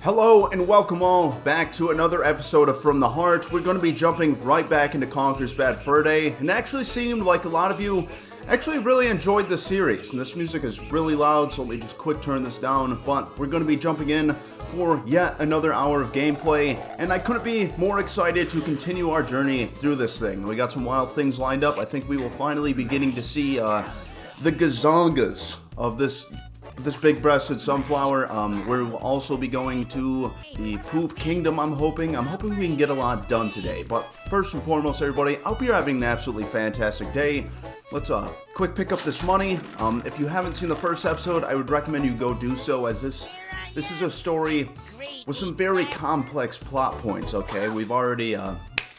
Hello and welcome all back to another episode of From the Heart. We're going to be jumping right back into Conker's Bad Fur Day, and it actually seemed like a lot of you actually really enjoyed this series, and this music is really loud, so let me just quick turn this down, but we're going to be jumping in for yet another hour of gameplay, and I couldn't be more excited to continue our journey through this thing. We got some wild things lined up. I think we will finally be getting to see the gazongas of this big-breasted sunflower. We will also be going to the Poop Kingdom, I'm hoping we can get a lot done today. But first and foremost, everybody, I hope you're having an absolutely fantastic day. Let's quick pick up this money. If you haven't seen the first episode, I would recommend you go do so, as this is a story with some very complex plot points, okay? We've already,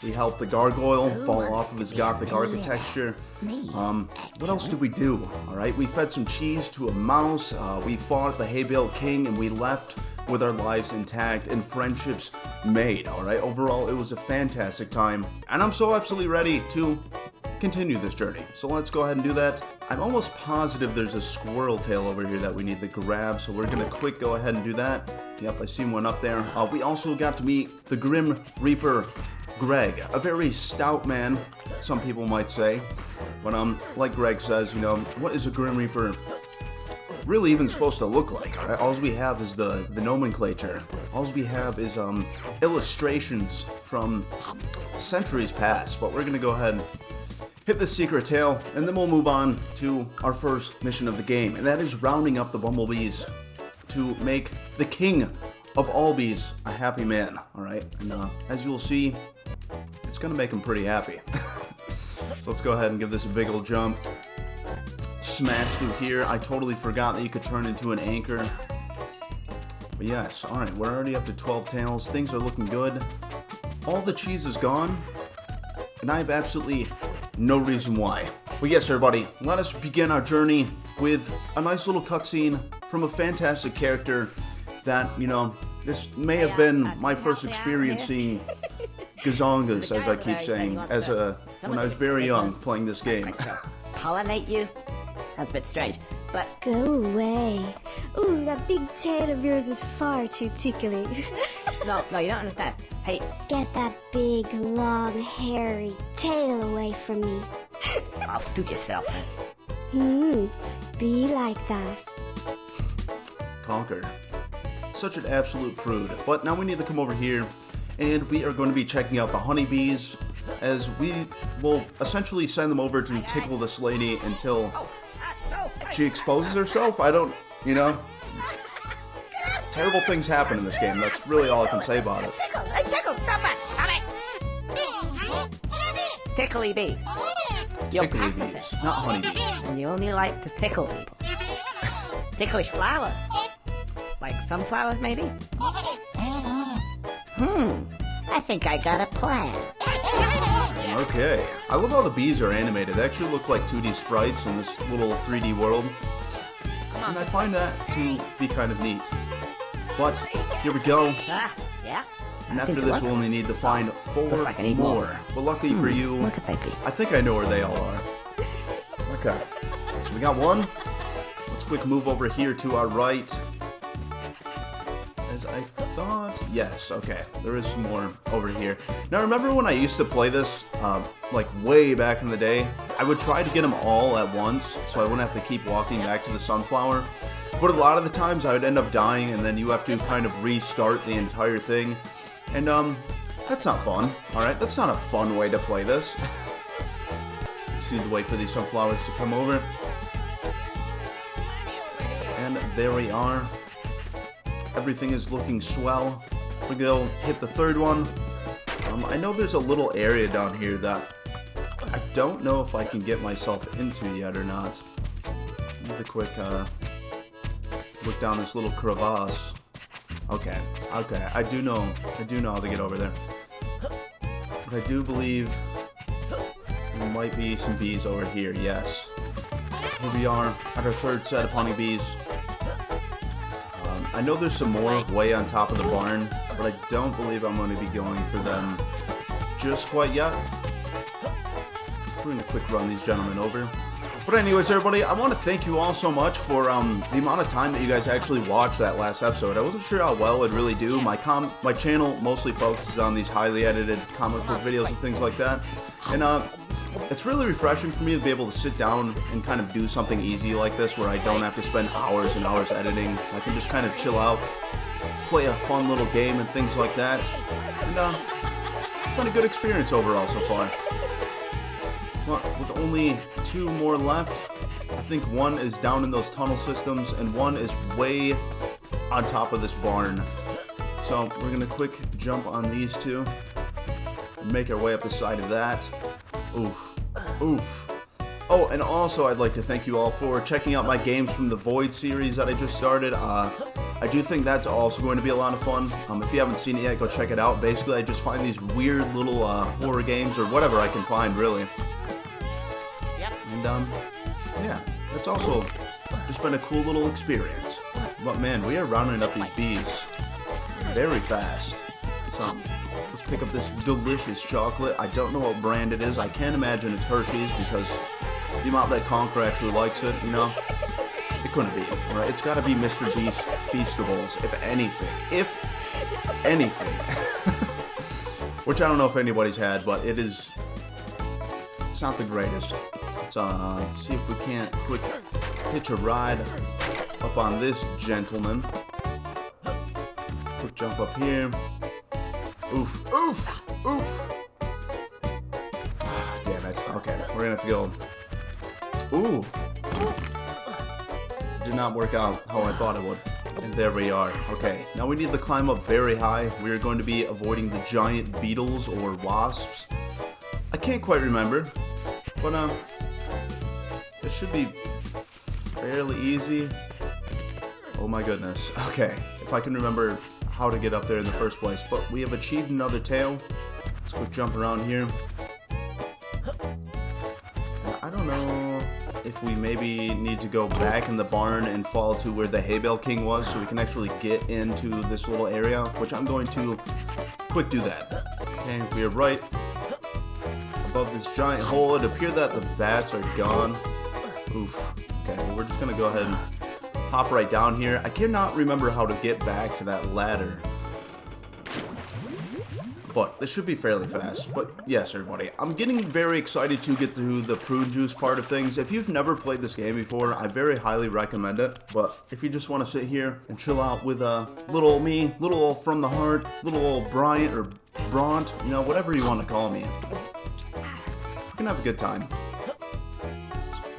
we helped the gargoyle fall off of his gothic architecture. What else did we do? Alright, we fed some cheese to a mouse, we fought the hay bale king, and we left with our lives intact and friendships made, alright? Overall, it was a fantastic time, and I'm so absolutely ready to continue this journey. So let's go ahead and do that. I'm almost positive there's a squirrel tail over here that we need to grab, so we're gonna quick go ahead and do that. Yep, I see one up there. We also got to meet the Grim Reaper Greg, a very stout man, some people might say. But like Greg says, you know, what is a Grim Reaper really even supposed to look like? Right? All we have is the nomenclature. All we have is illustrations from centuries past. But we're gonna go ahead and hit the secret tail, and then we'll move on to our first mission of the game, and that is rounding up the bumblebees to make the king of all bees a happy man. All right, and as you'll see, it's gonna make him pretty happy. So let's go ahead and give this a big old jump. Smash through here. I totally forgot that you could turn into an anchor. But yes, all right, we're already up to 12 tails. Things are looking good. All the cheese is gone, and I have absolutely no reason why. But yes, everybody, let us begin our journey with a nice little cutscene from a fantastic character that, you know, this may have been my first experience seeing gazongas, as I keep saying, when I was very young playing this game. Pollinate you? That's a bit strange, but... Go away. Ooh, that big tail of yours is far too tickly. No, you don't understand. Hey... Get that big, long, hairy tail away from me. I'll suit yourself. Be like that. Conker. Such an absolute prude. But now we need to come over here, and we are going to be checking out the honeybees, as we will essentially send them over to tickle this lady until she exposes herself. I don't, you know, terrible things happen in this game. That's really all I can say about it. Tickly bee. Tickly bees, not honeybees. And you only like to tickle people. Ticklish flowers. Like sunflowers, maybe? I think I got a plan. Okay. I love how the bees are animated. They actually look like 2D sprites in this little 3D world. And I find that to be kind of neat. But, here we go. Yeah? And after this, we'll only need to find 4 like I need more. But luckily for you, Look at that bee. I think I know where they all are. Okay. So we got one. Let's quick move over here to our right. As I thought, yes, okay, there is some more over here. Now remember when I used to play this, like way back in the day, I would try to get them all at once, so I wouldn't have to keep walking back to the sunflower. But a lot of the times I would end up dying, and then you have to kind of restart the entire thing. And that's not fun, alright? That's not a fun way to play this. Just need to wait for these sunflowers to come over. And there we are. Everything is looking swell. We go hit the third one. I know there's a little area down here that I don't know if I can get myself into yet or not. Need a quick look down this little crevasse. Okay, I do know how to get over there. But I do believe there might be some bees over here, yes. Here we are at our third set of honeybees. I know there's some more way on top of the barn, but I don't believe I'm going to be going for them just quite yet. We're going to quick run these gentlemen over. But anyways, everybody, I want to thank you all so much for the amount of time that you guys actually watched that last episode. I wasn't sure how well it'd really do. My channel mostly focuses on these highly edited comic book videos and things like that. And it's really refreshing for me to be able to sit down and kind of do something easy like this where I don't have to spend hours and hours editing. I can just kind of chill out, play a fun little game and things like that. And it's been a good experience overall so far. Well, with only 2 more left, I think one is down in those tunnel systems and one is way on top of this barn. So we're going to quick jump on these 2 and make our way up the side of that. Oof. Oof. Oh, and also I'd like to thank you all for checking out my Games from the Void series that I just started. I do think that's also going to be a lot of fun. If you haven't seen it yet, go check it out. Basically, I just find these weird little horror games or whatever I can find, really. And, yeah, it's also just been a cool little experience. But man, we are rounding up these bees very fast. So, let's pick up this delicious chocolate. I don't know what brand it is. I can't imagine it's Hershey's because the amount that Conker actually likes it, you know, it couldn't be, right? It's gotta be Mr. Beast Feastables, if anything. If anything. Which I don't know if anybody's had, but it's not the greatest. Let's see if we can't quick hitch a ride up on this gentleman. Quick jump up here. Oof, oof, oof. Damn it. Okay, we're gonna have to go. Ooh. Did not work out how I thought it would. And there we are. Okay, now we need to climb up very high. We are going to be avoiding the giant beetles or wasps. I can't quite remember, but it should be fairly easy. Oh my goodness. Okay, if I can remember how to get up there in the first place. But we have achieved another tail. Let's go jump around here. I don't know if we maybe need to go back in the barn and fall to where the hay bale king was so we can actually get into this little area, which I'm going to quick do that. Okay, we are right above this giant hole. It appears that the bats are gone. Oof. Okay, well, we're just gonna go ahead and hop right down here. I cannot remember how to get back to that ladder, but this should be fairly fast. But yes, everybody, I'm getting very excited to get through the prune juice part of things. If you've never played this game before, I very highly recommend it. But if you just want to sit here and chill out with little old me, little old from the heart, little old Bryant or Bront, you know, whatever you want to call me, you can have a good time.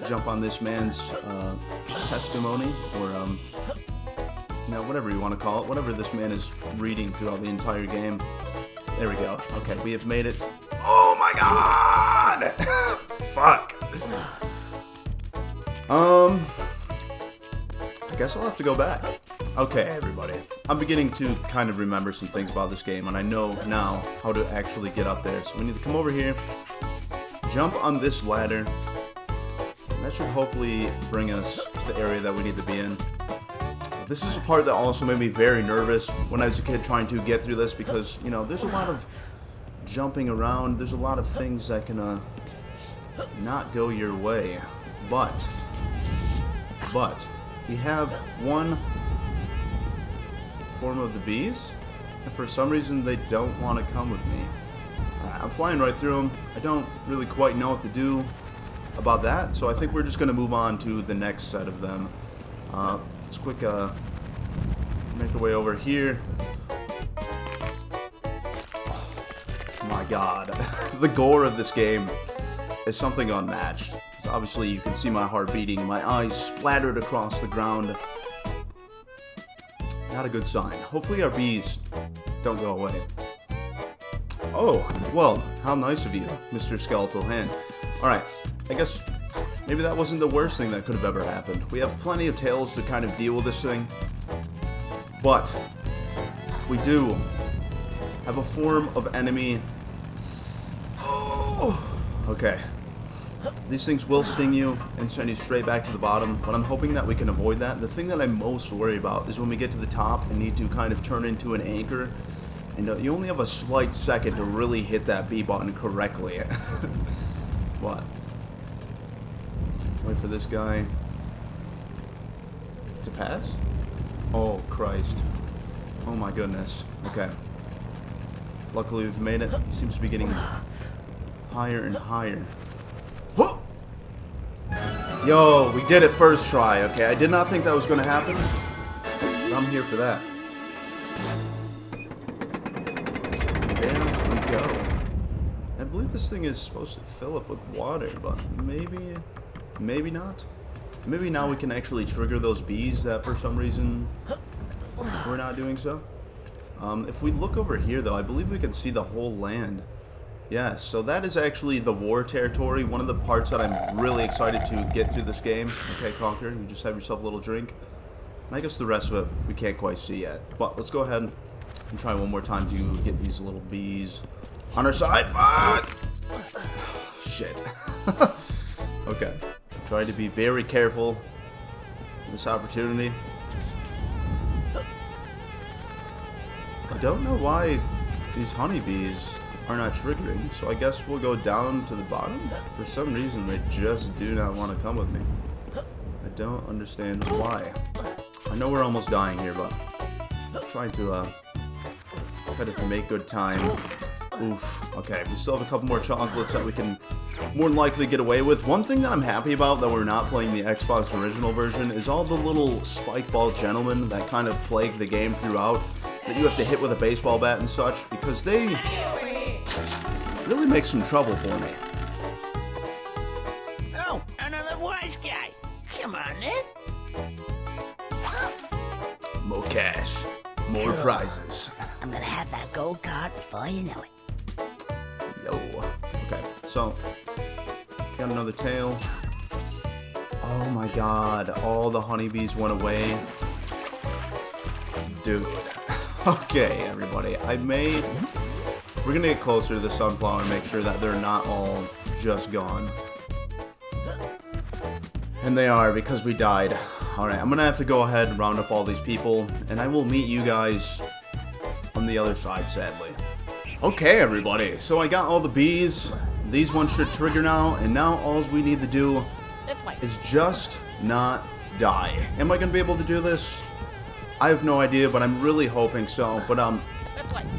Jump on this man's testimony, or you know, whatever you want to call it, whatever this man is reading throughout the entire game. There we go. Okay, we have made it. Oh my god! Fuck. I guess I'll have to go back. Okay, everybody. I'm beginning to kind of remember some things about this game, and I know now how to actually get up there. So we need to come over here, jump on this ladder. That should hopefully bring us to the area that we need to be in. This is a part that also made me very nervous when I was a kid trying to get through this because, you know, there's a lot of jumping around. There's a lot of things that can not go your way. But we have one form of the bees, and for some reason they don't want to come with me. I'm flying right through them. I don't really quite know what to do about that, so I think we're just going to move on to the next set of them. Let's quick make our way over here. Oh my god. The gore of this game is something unmatched. So obviously you can see my heart beating, my eyes splattered across the ground. Not a good sign. Hopefully our bees don't go away. Oh, well, how nice of you, Mr. Skeletal Hand. Alright, I guess maybe that wasn't the worst thing that could have ever happened. We have plenty of tails to kind of deal with this thing. But we do have a form of enemy. Oh, okay. These things will sting you and send you straight back to the bottom, but I'm hoping that we can avoid that. The thing that I'm most worried about is when we get to the top and need to kind of turn into an anchor, and you only have a slight second to really hit that B button correctly. What? Wait for this guy to pass? Oh, Christ. Oh my goodness. Okay. Luckily we've made it. He seems to be getting higher and higher. Whoa! Yo, we did it first try. Okay, I did not think that was going to happen. But I'm here for that. There we go. I believe this thing is supposed to fill up with water, but maybe not. Maybe now we can actually trigger those bees that for some reason we're not doing so. If we look over here though, I believe we can see the whole land. Yes, so that is actually the war territory, one of the parts that I'm really excited to get through this game. Okay, Conker, you just have yourself a little drink. And I guess the rest of it we can't quite see yet. But let's go ahead and try one more time to get these little bees on our side. Fuck! Shit. Okay. I'm trying to be very careful in this opportunity. I don't know why these honeybees are not triggering, so I guess we'll go down to the bottom. For some reason, they just do not want to come with me. I don't understand why. I know we're almost dying here, but I'm trying to kind of make good time. Oof. Okay, we still have a couple more chocolates that we can more than likely get away with. One thing that I'm happy about that we're not playing the Xbox original version is all the little spike ball gentlemen that kind of plague the game throughout, that you have to hit with a baseball bat and such, because they really make some trouble for me. Oh, another wise guy. Come on, then. More cash, more prizes. I'm gonna have that gold card before you know it. Yo. Okay, so got another tail. Oh my god, all the honeybees went away. Dude. Okay, everybody. We're gonna get closer to the sunflower and make sure that they're not all just gone. And they are, because we died. Alright, I'm gonna have to go ahead and round up all these people, and I will meet you guys on the other side, sadly. Okay, everybody, so I got all the bees. These ones should trigger now, and now all we need to do is just not die. Am I gonna be able to do this? I have no idea, but I'm really hoping so. But one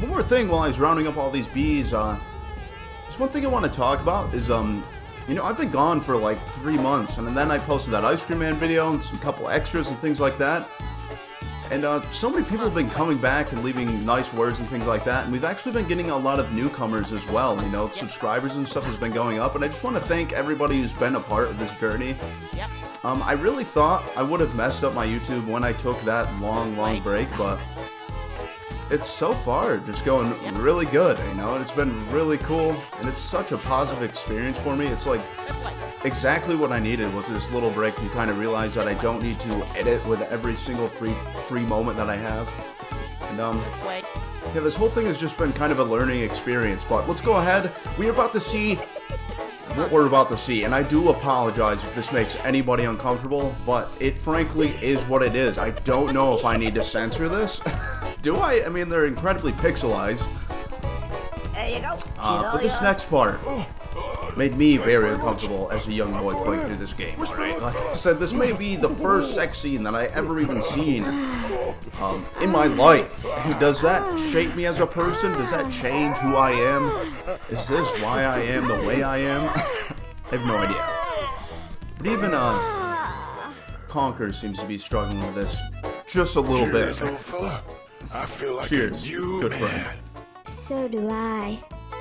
more thing while I was rounding up all these bees, there's one thing I want to talk about is you know, I've been gone for like 3 months, and then I posted that Ice Cream Man video and some couple extras and things like that. And so many people have been coming back and leaving nice words and things like that, and we've actually been getting a lot of newcomers as well. You know, subscribers and stuff has been going up, and I just want to thank everybody who's been a part of this journey. I really thought I would have messed up my YouTube when I took that long break, but it's so far just going really good, you know, and it's been really cool, and it's such a positive experience for me. It's like exactly what I needed was this little break to kind of realize that I don't need to edit with every single free moment that I have. And yeah, this whole thing has just been kind of a learning experience, but let's go ahead. We're about to see what we're about to see, and I do apologize if this makes anybody uncomfortable, but it frankly is what it is. I don't know if I need to censor this. Do I? I mean, they're incredibly pixelized. There you go. But this next part made me very uncomfortable as a young boy playing through this game, alright? Like I said, this may be the first sex scene that I ever even seen in my life. And does that shape me as a person? Does that change who I am? Is this why I am the way I am? I have no idea. But even Conker seems to be struggling with this just a little bit. I feel like Cheers, good friend. So do I.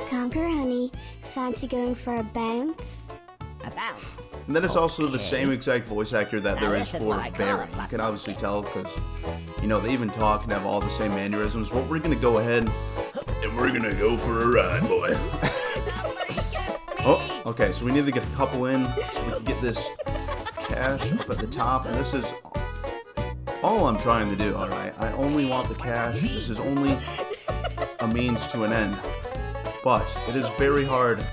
Conker, honey, fancy going for a bounce? A bounce? And then it's also the same exact voice actor that there is for Barry. You can obviously tell because, you know, they even talk and have all the same mannerisms. But we're going to go ahead and we're going to go for a ride, boy. Oh, okay, so we need to get a couple in so we can get this cash up at the top. And this is all I'm trying to do, alright? I only want the cash. This is only a means to an end. But it is very hard.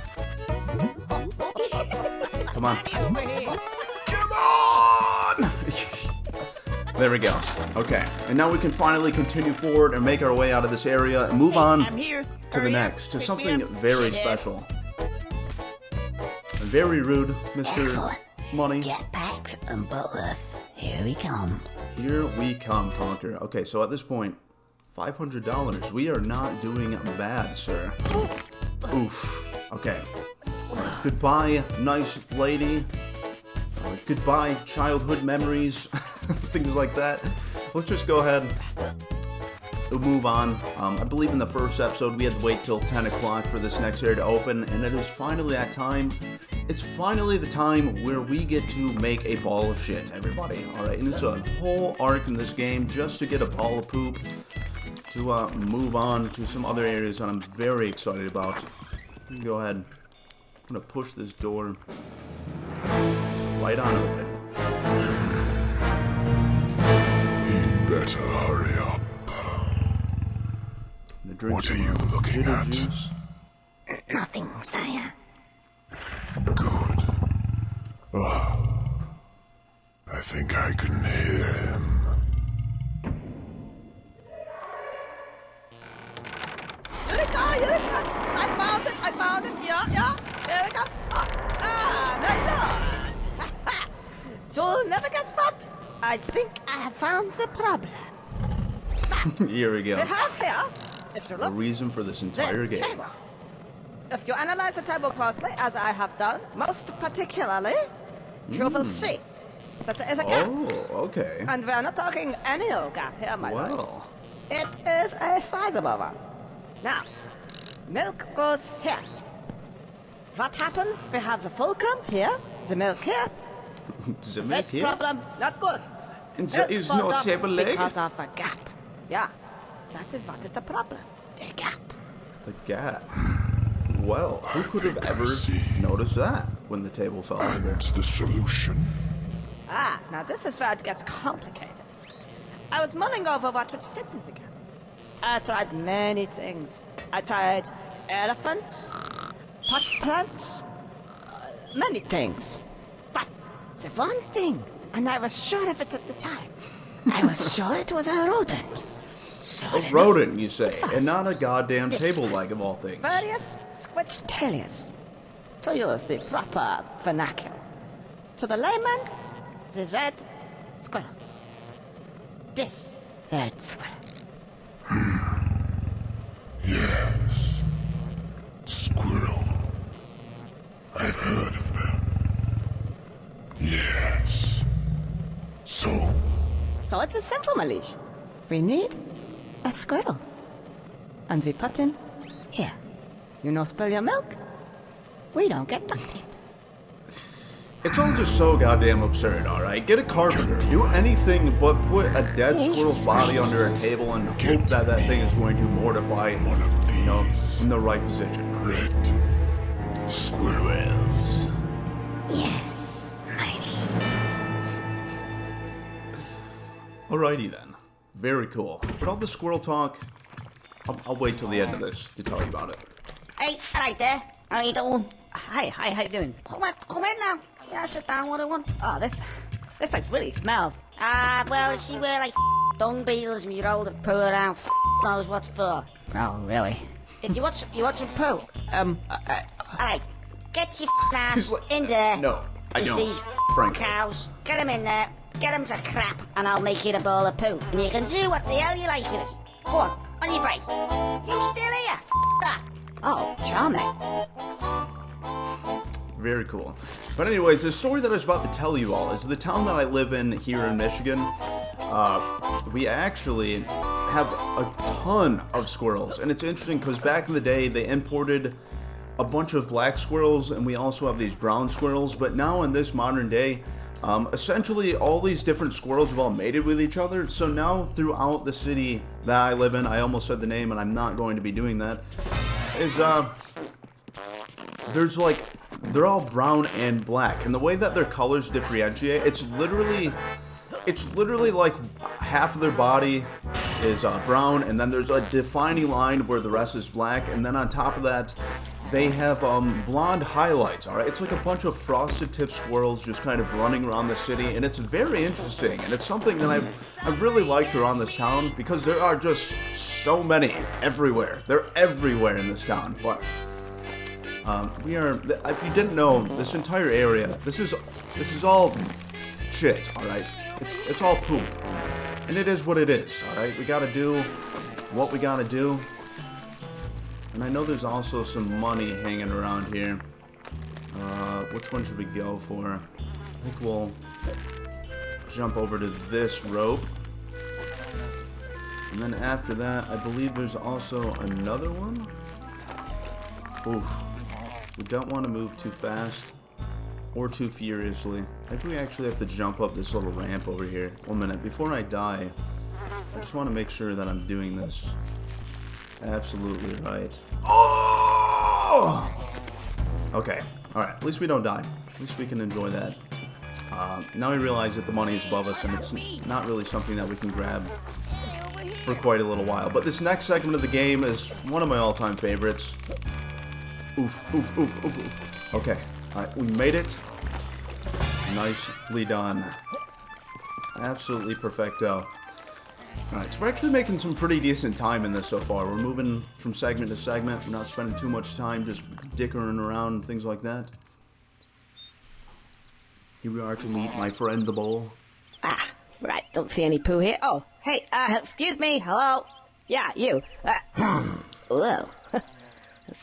Come on. Come on! There we go. Okay. And now we can finally continue forward and make our way out of this area and move on to the next, to something very special. Very rude, Mr. money. Jetpacks and butlers. Here we come. Here we come, Conker. Okay, so at this point, $500. We are not doing bad, sir. Oof. Okay. Goodbye, nice lady. Goodbye, childhood memories. Things like that. Let's just go ahead and move on. I believe in the first episode we had to wait till 10 o'clock for this next area to open, and it is finally that time. It's finally the time where we get to make a ball of shit, everybody. Alright, and it's a whole arc in this game just to get a ball of poop to move on to some other areas that I'm very excited about. Go ahead. I'm gonna push this door just right on open. You better hurry up. What are you looking at? Juice. Nothing, sire. Good. Oh, I think I can hear him. Eureka! I found it! Yeah! Here we go! Very good! You'll never guess what? I think I have found the problem. Here we go. We have here, if you The look, reason for this entire the game. table. If you analyze the table closely, as I have done, most particularly, you will see that there is a gap. Oh, okay. And we are not talking any old gap here, my lord. Well, It is a sizable one. Now, milk goes here. What happens? We have the fulcrum here, the milk here. the milk That here? problem, not good. And there Milk is goes no up table leg? Because of a gap. Yeah, that is what is the problem. The gap. The gap. Well, who could have think I ever see. noticed that when the table fell over there? And the solution? Ah, now this is where it gets complicated. I was mulling over what would fit in the gap. I tried many things. I tried elephants, pot plants, many things. But the one thing, and I was sure of it at the time, I was sure it was a rodent. A rodent, you say, and not a goddamn table leg of all things. Various squitchtalius, to use the proper vernacular. To the layman, the red squirrel. This red squirrel. Yes. Squirrel. I've heard of them. Yes. So, So it's a simple, my liege. We need a squirrel. And we put him here. You know, spill your milk, we don't get duct tape. It's all just so goddamn absurd, alright? Get a carpenter, do anything but put a dead squirrel's body under a table and hope that that thing is going to mortify, one of you know, these in the right position. red Squirrels. Yes, mighty. Alrighty then. Very cool. But all the squirrel talk, I'll wait till the end of this to tell you about it. Hey, right there. How you doing? Hi, how you doing? Come in now. Yeah, sit down, what I want. Oh, this place really smells. Well, see where like dung beetles and you roll the poo around, knows what's for. Oh, really? If you want some poo? Alright, get your ass He's like, in there. No, I There's don't, these frankly. cows. Get them in there. Get them to crap, and I'll make you a bowl of poo. And you can do what the hell you like with it. Go on your break. You still here? That. Oh, charming. Very cool. But anyways, the story that I was about to tell you all is the town that I live in here in Michigan. We actually have a ton of squirrels, and it's interesting because back in the day they imported a bunch of black squirrels, and we also have these brown squirrels. But now in this modern day, essentially all these different squirrels have all mated with each other. So now throughout the city that I live in, I almost said the name, and I'm not going to be doing that. There's like, they're all brown and black, and the way that their colors differentiate, it's literally like half of their body is brown, and then there's a defining line where the rest is black, and then on top of that, they have blonde highlights. All right, it's like a bunch of frosted tip squirrels just kind of running around the city, and it's very interesting, and it's something that I've really liked around this town because there are just so many everywhere. They're everywhere in this town, but We are, if you didn't know, this entire area, this is all shit, alright? It's all poop. And it is what it is, alright? We gotta do what we gotta do. And I know there's also some money hanging around here. Which one should we go for? I think we'll jump over to this rope. And then after that, I believe there's also another one. Oof. We don't want to move too fast or too furiously. Maybe we actually have to jump up this little ramp over here. 1 minute. Before I die, I just want to make sure that I'm doing this absolutely right. Oh! Okay. Alright. At least we don't die. At least we can enjoy that. Now we realize that the money is above us and it's not really something that we can grab for quite a little while. But this next segment of the game is one of my all-time favorites. Oof, oof, oof, oof, oof. Okay, alright, we made it. Nicely done. Absolutely perfecto. Alright, so we're actually making some pretty decent time in this so far. We're moving from segment to segment. We're not spending too much time just dickering around and things like that. Here we are to meet my friend the bull. Ah, right, don't see any poo here. Oh, hey, excuse me, hello? Yeah, you. Whoa.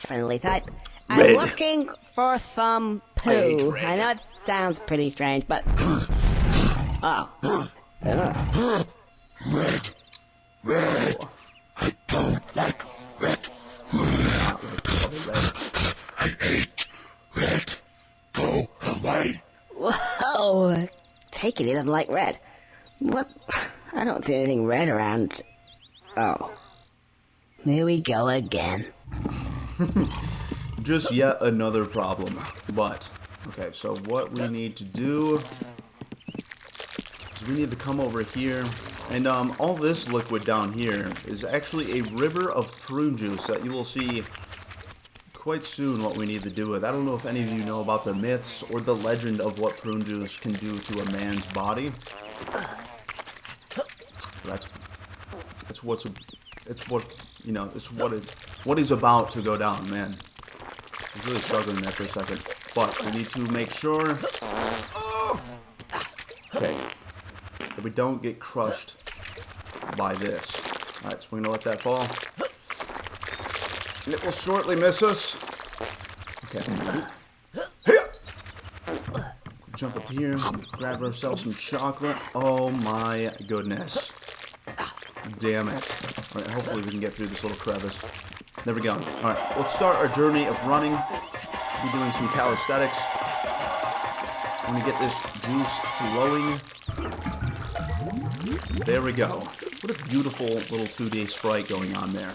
Friendly type. Red. I'm looking for some Hey, poo. Red. I know it sounds pretty strange, but... Oh. Red. Red. I don't like red. I hate red. Go away. Whoa. Take it, he doesn't like red. What? I don't see anything red around. Oh. Here we go again. Just yet another problem. But, okay, so what we need to do is we need to come over here. And all this liquid down here is actually a river of prune juice that you will see quite soon what we need to do with. I don't know if any of you know about the myths or the legend of what prune juice can do to a man's body. It's what is about to go down, man. I was really struggling there for a second. But we need to make sure okay, that we don't get crushed by this. Alright, so we're gonna let that fall. And it will shortly miss us. Okay. Jump up here, grab ourselves some chocolate. Oh my goodness. Damn it. Alright, hopefully we can get through this little crevice. There we go. Alright, let's start our journey of running. We'll be doing some calisthenics. I'm gonna get this juice flowing. There we go. What a beautiful little 2D sprite going on there.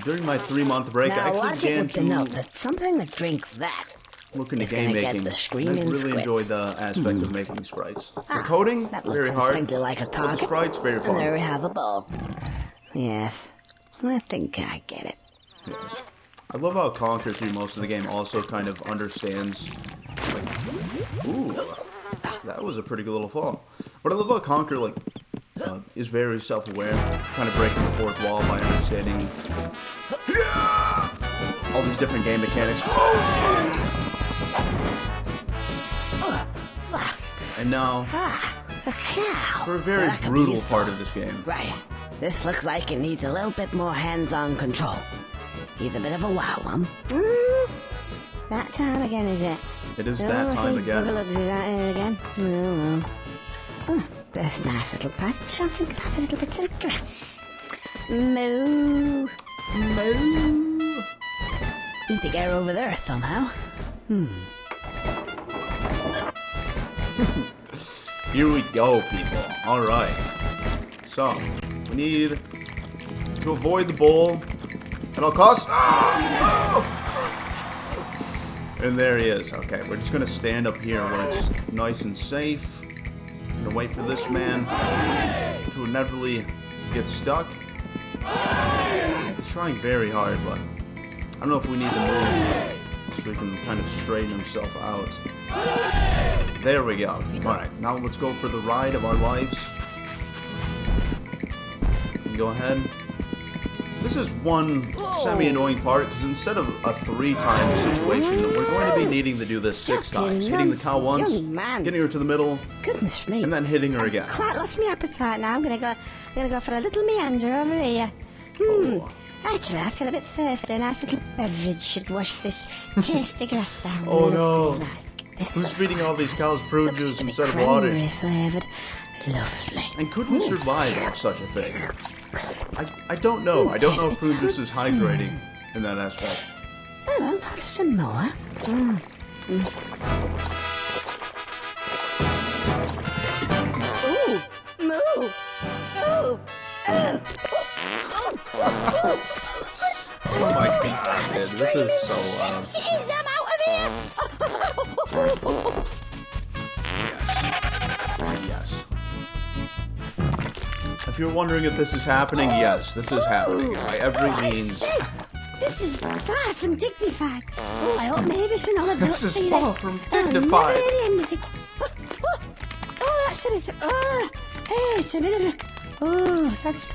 During my 3-month break, I actually began to something that drinks that. look into It's game gonna get making. the I screaming really squid. enjoyed the aspect of making sprites. The coding, That very looks hard. distinctly like a But the target. sprites, very And there fun. we have a bowl. Yes, I think I get it. Yes. I love how Conker through most of the game also kind of understands, like, ooh, that was a pretty good little fall. But I love how Conker, like, is very self-aware, kind of breaking the fourth wall by understanding all these different game mechanics. Oh, fuck! And now, A cow. for a very That could be brutal useful. part of this game. Right. This looks like it needs a little bit more hands-on control. He's a bit of a wow one. That time again, is it? It is that time again. Looks, is that it again? Oh, this nice little patch. I think I'll have a little bit of grass. Moo. Moo. Need to get her over there somehow. Here we go, people. Alright. So, we need to avoid the bowl at all costs. And there he is. Okay, we're just gonna stand up here where it's nice and safe. Gonna wait for this man to inevitably get stuck. He's trying very hard, but I don't know if we need to move so we can kind of straighten himself out. There we go. Alright, now let's go for the ride of our lives. Go ahead. This is one semi-annoying part, because instead of a 3-time situation, we're going to be needing to do this 6 times. Hitting the cow once, getting her to the middle, Goodness me. and then hitting her again. I've quite lost my appetite now. I'm gonna go for a little meander over here. Oh. Actually, I feel a bit thirsty. A nice little beverage should wash this tasty grass down. Oh, no. Like this. Who's feeding all these cows prune Looks juice to be instead of water? cranberry flavoured. Lovely. And could we survive such a thing? I don't know. I don't know if prune juice is hydrating in that aspect. Oh, well, have some more. Ooh, moo. Ooh. Oh my god, man, this is so loud. I'm out of here. Yes. If you're wondering if this is happening, yes, this is happening by every means. This is far from dignified. Oh, I hope maybe it's another This is far from dignified. Oh, that's a bit. Oh, hey, it's a bit of a. Oh, that's.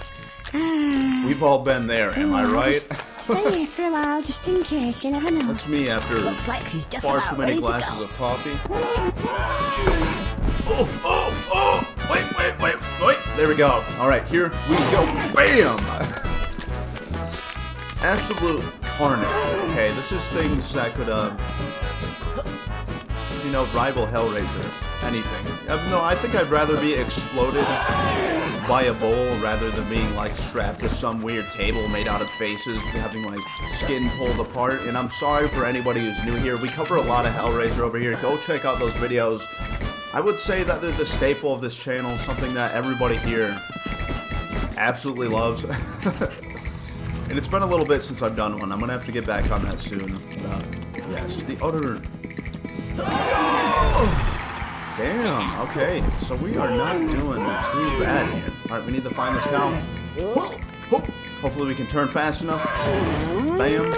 We've all been there, am I right? Stay here for a while, just in case. You never know. That's me after Looks like you're just far about too many ready to glasses go. of coffee. Oh! Wait! There we go. All right, here we go. Bam! Absolute carnage. Okay, this is things that could, rival Hellraiser, if anything. No, I think I'd rather be exploded by a bowl rather than being, like, strapped to some weird table made out of faces, having my skin pulled apart. And I'm sorry for anybody who's new here. We cover a lot of Hellraiser over here. Go check out those videos. I would say that they're the staple of this channel, something that everybody here absolutely loves. And it's been a little bit since I've done one. I'm going to have to get back on that soon. But, yes, the utter... Damn, okay. So we are not doing too bad here. Alright, we need to find this cow. Hopefully we can turn fast enough. Bam.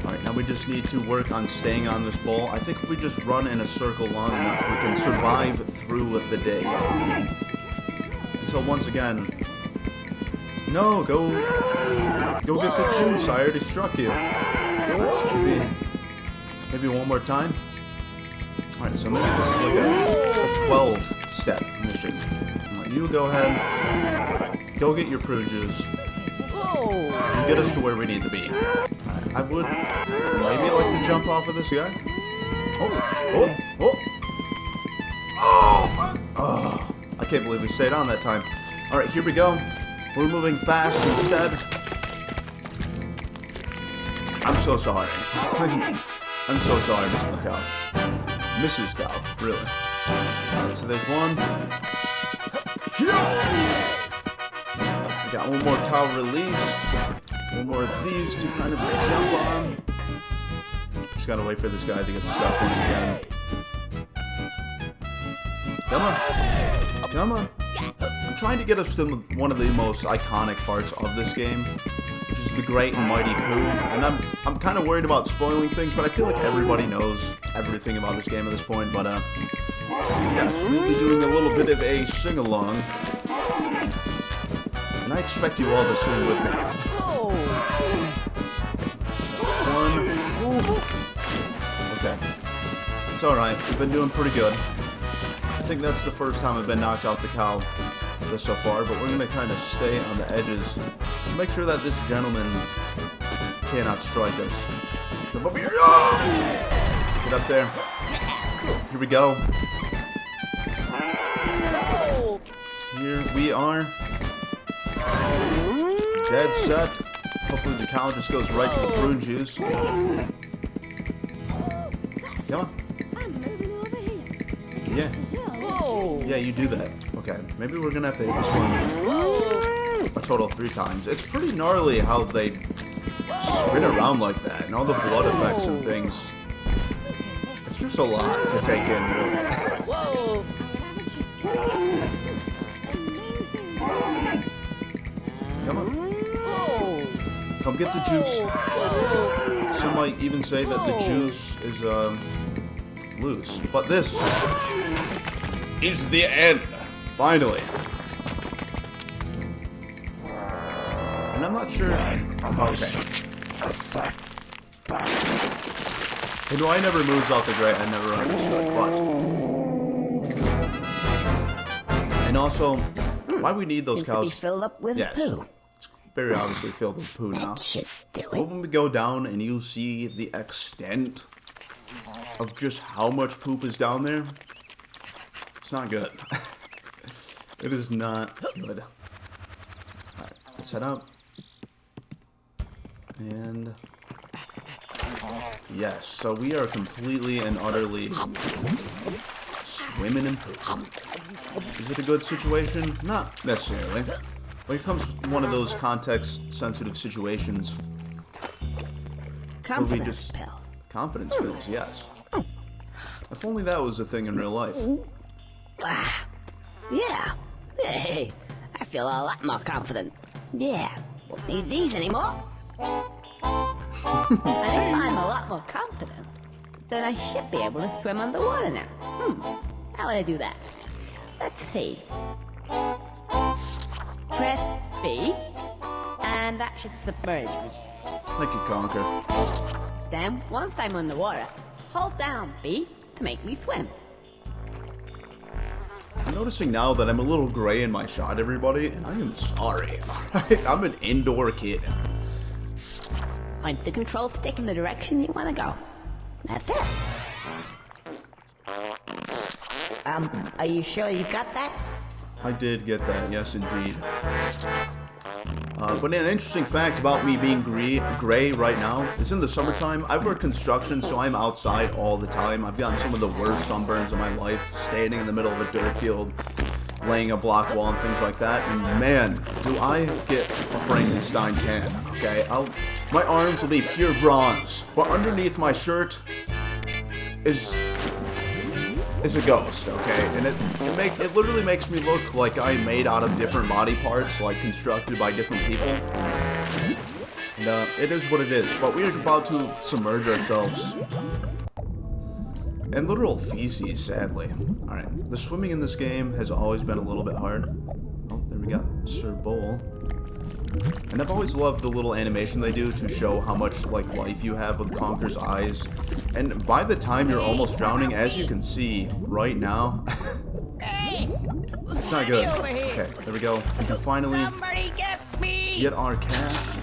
Alright, now we just need to work on staying on this ball. I think if we just run in a circle long enough, we can survive through the day. Until once again... No, go get the juice. I already struck you. Maybe one more time. Alright, so maybe this is like a 12-step mission. Right, you go ahead, go get your prune juice, and get us to where we need to be. Right, I would maybe like to jump off of this guy. Oh, fuck. Oh, I can't believe we stayed on that time. Alright, here we go. We're moving fast instead. I'm so sorry. I'm so sorry, Mr. Cow. Mrs. Cow, really. Alright, so there's one. I got one more cow released. One more of these to kind of jump on. Just gotta wait for this guy to get stuck once again. Come on. Come on. I'm trying to get us to one of the most iconic parts of this game, which is the Great and Mighty Poo. And I'm kind of worried about spoiling things, but I feel like everybody knows everything about this game at this point. But yes, we'll be doing a little bit of a sing-along, and I expect you all to sing with me. One. Oof. Okay. It's alright. We've been doing pretty good. I think that's the first time I've been knocked off the cow so far, but we're going to kind of stay on the edges to make sure that this gentleman cannot strike us. Jump up here. Oh! Get up there. Here we go. Here we are. Dead set. Hopefully the cow just goes right to the prune juice. Come on. Yeah. Yeah, you do that. Okay, maybe we're gonna have to hit this one a total of 3 times. It's pretty gnarly how they spin around like that, and all the blood effects and things. It's just a lot to take in, really. Come on. Come get the juice. Some might even say that the juice is, loose. But this is the end. Finally. And I'm not sure. Okay. And why never moves off the grate, I never understood, but... And also, why we need those cows... Filled up with yes, poo. it's very obviously filled with poo now. That should do it. But when we go down and you see the extent of just how much poop is down there, it's not good. It is not good. Alright, let's head up. And... yes, so we are completely and utterly swimming in poop. Is it a good situation? Not necessarily. But here comes one of those context-sensitive situations where we just... confidence pills, yes. If only that was a thing in real life. Yeah. Hey, I feel a lot more confident. Yeah, won't need these anymore. And if I'm a lot more confident, then I should be able to swim underwater now. How would I do that? Let's see. Press B, and that should submerge me. Thank you, Conker. Then, once I'm underwater, hold down B to make me swim. I'm noticing now that I'm a little gray in my shot, everybody, and I am sorry. Alright, I'm an indoor kid. Point the control stick in the direction you want to go. That's it. Are you sure you got that? I did get that, yes indeed. But an interesting fact about me being gray right now is in the summertime, I work construction, so I'm outside all the time. I've gotten some of the worst sunburns of my life, standing in the middle of a dirt field, laying a block wall and things like that. And man, do I get a Frankenstein tan, okay? My arms will be pure bronze, but underneath my shirt is a ghost, okay? And it literally makes me look like I'm made out of different body parts, like constructed by different people. And it is what it is, but we are about to submerge ourselves in literal feces, sadly. Alright, the swimming in this game has always been a little bit hard. Oh, there we go, Sir Bowl. And I've always loved the little animation they do to show how much like life you have with Conker's eyes. And by the time you're almost drowning, as you can see right now, it's not good. Okay, there we go. We can finally get our cash.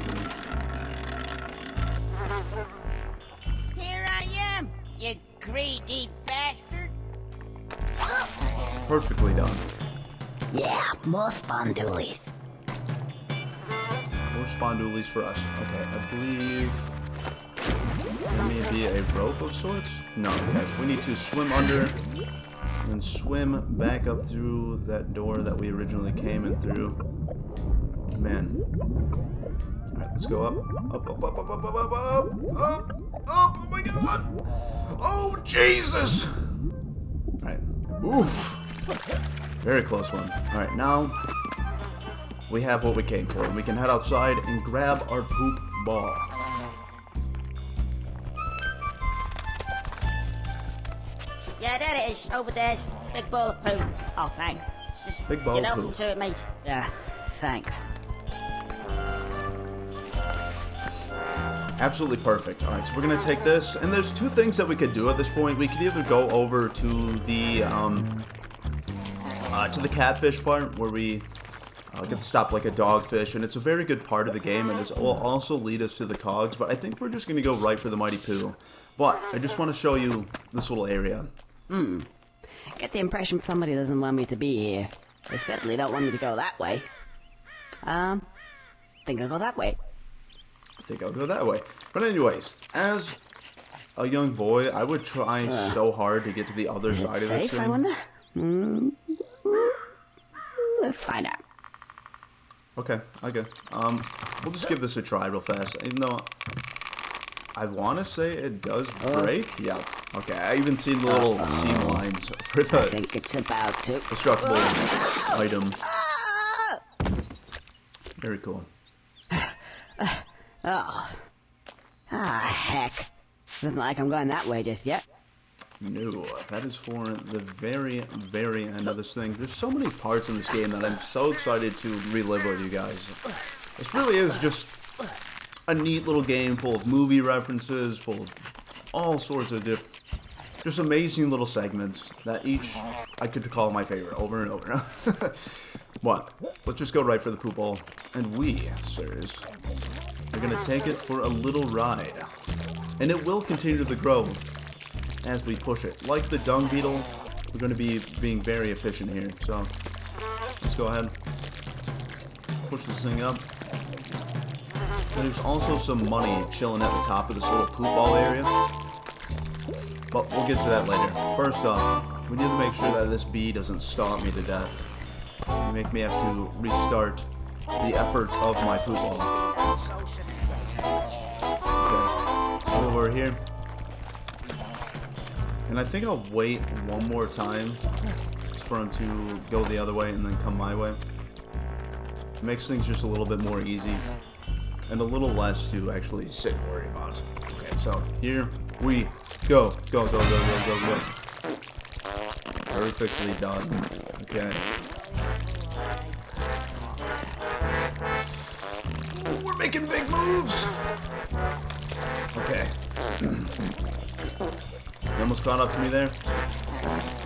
Here I am, you greedy bastard. Perfectly done. Yeah, more spondoolies. More spondoolies for us. Okay, I believe there may be a rope of sorts. No, okay. We need to swim under and then swim back up through that door that we originally came in through. Man. Alright, let's go up. Up, up, up, up, up, up, up, up, up, up. Oh my god! Oh, Jesus! Alright. Oof. Very close one. Alright, now we have what we came for. We can head outside and grab our poop ball. Yeah, there it is. Over there. Big ball of poo. Oh, thanks. Just Big ball get of over poo. to it, mate. Yeah, thanks. Absolutely perfect. Alright, so we're gonna take this, and there's two things that we could do at this point. We could either go over to the catfish part, where we get to stop like a dogfish, and it's a very good part of the game, and it will also lead us to the cogs, but I think we're just gonna go right for the mighty poo. But I just want to show you this little area. Get the impression somebody doesn't want me to be here. They certainly don't want me to go that way. Think I'll go that way. I think I'll go that way. But anyways, as a young boy, I would try so hard to get to the other side of this Safe, I thing. wonder? Let's find out. Okay. We'll just give this a try real fast. Even though I want to say it does break. Yeah. Okay, I even seen the little seam lines for I the think it's about to. destructible item. Very cool. Heck. Doesn't like I'm going that way just yet. No, that is for the very, very end of this thing. There's so many parts in this game that I'm so excited to relive with you guys. This really is just a neat little game full of movie references, full of all sorts of just amazing little segments that each I could call my favorite over and over. What? Let's just go right for the poop ball. And we, sirs, are going to take it for a little ride. And it will continue to grow as we push it. Like the dung beetle, we're going to be being very efficient here. So, let's go ahead. Push this thing up. And there's also some money chilling at the top of this little poop ball area. But we'll get to that later. First off, we need to make sure that this bee doesn't stomp me to death. You make me have to restart the effort of my poop ball. Okay, so over here. And I think I'll wait one more time just for him to go the other way and then come my way. It makes things just a little bit more easy and a little less to actually sit and worry about. Okay, so here we go. Go, go, go, go, go, go. Perfectly done. Okay. Ooh, we're making big moves. Okay. You almost caught up to me there.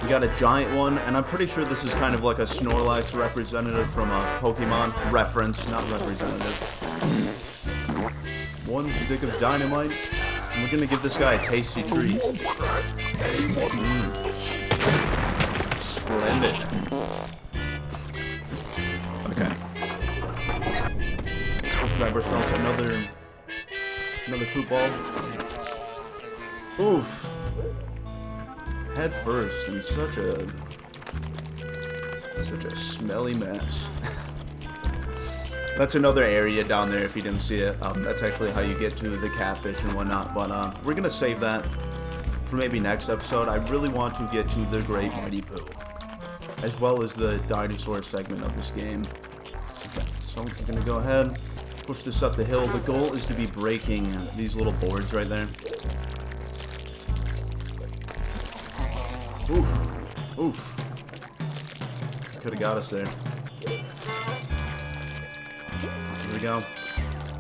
We got a giant one, and I'm pretty sure this is kind of like a Snorlax representative from a Pokemon reference, not representative. One stick of dynamite, and we're gonna give this guy a tasty treat. Splendid. Okay. Grab ourselves another poop ball. Oof. Head first in such a smelly mess. That's another area down there if you didn't see it. That's actually how you get to the catfish and whatnot. But we're gonna save that for maybe next episode. I really want to get to the Great Mighty Poo, as well as the dinosaur segment of this game. Okay, so I'm gonna go ahead, push this up the hill. The goal is to be breaking these little boards right there. Oof. Oof. Could have got us there. Here we go.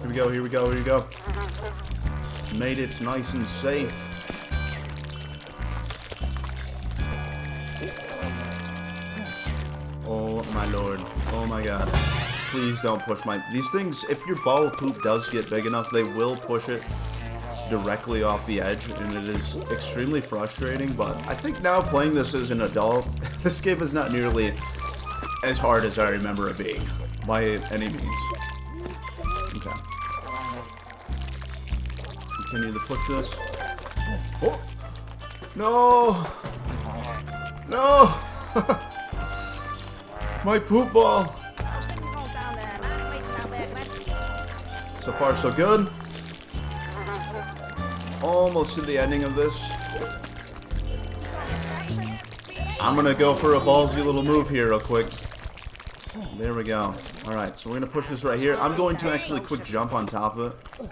Here we go, here we go, here we go. Made it nice and safe. Oh my lord. Oh my god. Please don't push my... These things, if your ball of poop does get big enough, they will push it directly off the edge, and it is extremely frustrating. But I think now playing this as an adult, this game is not nearly as hard as I remember it being, by any means. Okay. Continue to push this. Oh! No! No! My poop ball! So far, so good. Almost to the ending of this. I'm gonna go for a ballsy little move here real quick. There we go. Alright, so we're gonna push this right here. I'm going to actually quick jump on top of it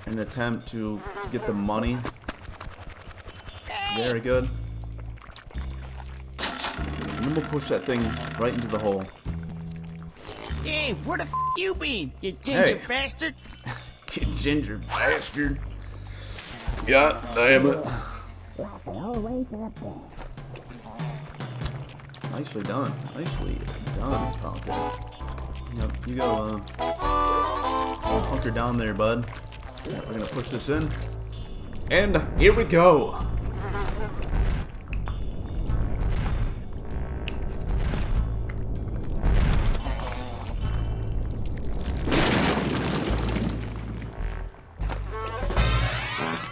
and attempt to get the money. Very good. And then we'll push that thing right into the hole. Hey, where the f you been, you ginger bastard? You ginger bastard. God damn it. Nicely done. Nicely done, Conker. Yep, you go, hunker down there, bud. Right, we're gonna push this in. And here we go.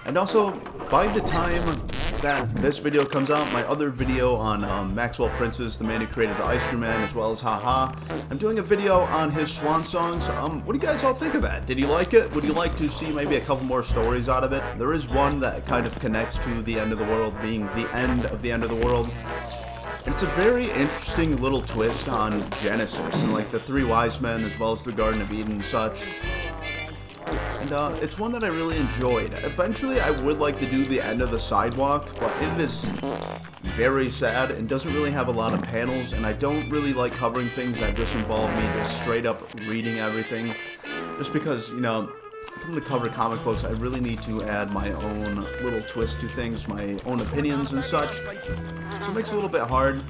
And also, by the time that this video comes out, my other video on Maxwell Prince's, the man who created the Ice Cream Man, as well as Haha, I'm doing a video on his swan songs. What do you guys all think of that? Did you like it? Would you like to see maybe a couple more stories out of it? There is one that kind of connects to the end of the world being the end of the end of the world. And it's a very interesting little twist on Genesis and like the three wise men as well as the Garden of Eden and such. And it's one that I really enjoyed. Eventually, I would like to do the end of the sidewalk, but it is very sad and doesn't really have a lot of panels, and I don't really like covering things that just involve me just straight up reading everything. Just because, you know, if I'm going to cover comic books, I really need to add my own little twist to things, my own opinions and such. So it makes it a little bit hard.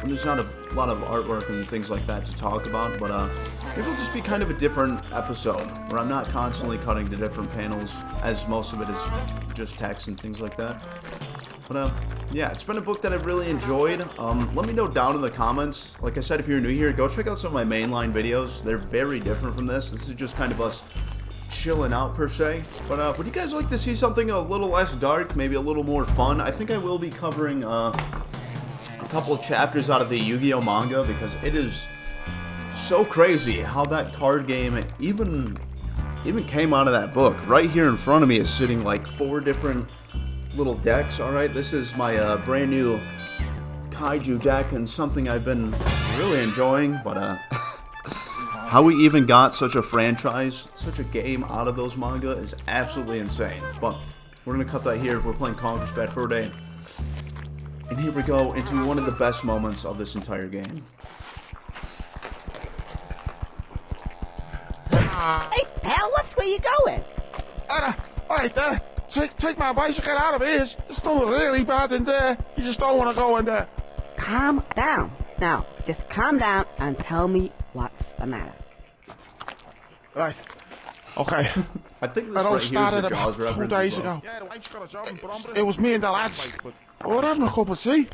And there's not a lot of artwork and things like that to talk about, but maybe it'll just be kind of a different episode where I'm not constantly cutting to different panels, as most of it is just text and things like that. But yeah, it's been a book that I've really enjoyed. Let me know down in the comments. Like I said, if you're new here, go check out some of my mainline videos. They're very different from this. This is just kind of us chilling out per se. But would you guys like to see something a little less dark, maybe a little more fun? I think I will be covering a couple of chapters out of the Yu-Gi-Oh manga, because it is so crazy how that card game even came out of that book. Right here in front of me is sitting like 4 different little decks. Alright, this is my brand new Kaiju deck, and something I've been really enjoying, but how we even got such a franchise, such a game out of those manga is absolutely insane. But we're gonna cut that here. We're playing Conker's Bad Fur Day. And here we go into one of the best moments of this entire game. Hey, pal, where you going? Alright there. Take my bicycle out of here. It's not really bad in there. You just don't want to go in there. Calm down. Now, just calm down and tell me what's the matter. Right. Okay. I think this I right here is started the Jaws about 2 reference days as well. ago. It was me and the lads. We were having a cup of tea.